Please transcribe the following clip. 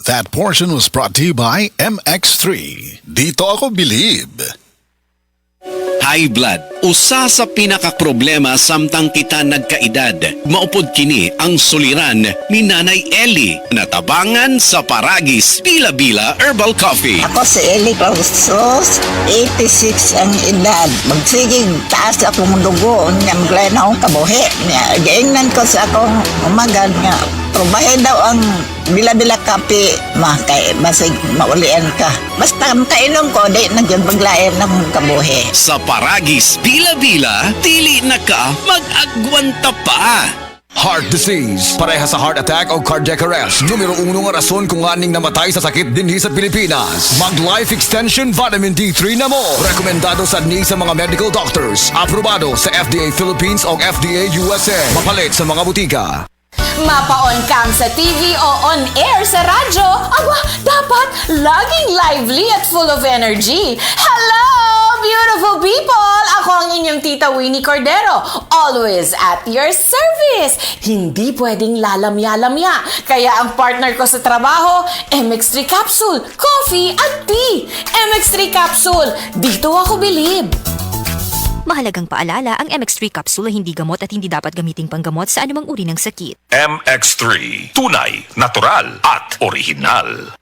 That portion was brought to you by MX3. Dito ako believe. High blood, usa sa pinakaproblema samtang kita nagkaedad. Maupod kini ang suliran ni Nanay Ellie, natabangan sa Paragis Bila-Bila Herbal Coffee. Ako si Eli Clausos, 86 ang edad. Magsigig taas akong dugo, niya maglayan akong kabuhi. Gaingnan ko sa akong umagan nga. Probahe daw ang bila-bila kape, kay basig maulian ka. Basta kainom ko, di nagyan paglayan ng kabuhi. Sa Paragis Bila-Bila, dili na ka mag-agwanta pa. Heart disease, pareha sa heart attack o cardiac arrest. Numero 1 nga rason kung aning namatay sa sakit dinhi sa Pilipinas. Mag Life Extension Vitamin D3 na mo. Rekomendado sa ni sa mga medical doctors. Aprobado sa FDA Philippines o FDA USA. Mapalit sa mga butika. Mapaon kang sa TV o on-air sa radyo, aba, dapat laging lively at full of energy. Hello, beautiful people! Ako ang inyong tita Winnie Cordero, always at your service. Hindi pwedeng lalamya-lamya. Kaya ang partner ko sa trabaho, MX3 Capsule, coffee at tea. MX3 Capsule, dito ako believe. Mahalagang paalala, ang MX3 capsule ay hindi gamot at hindi dapat gamiting panggamot sa anumang uri ng sakit. MX3, tunay, natural at original.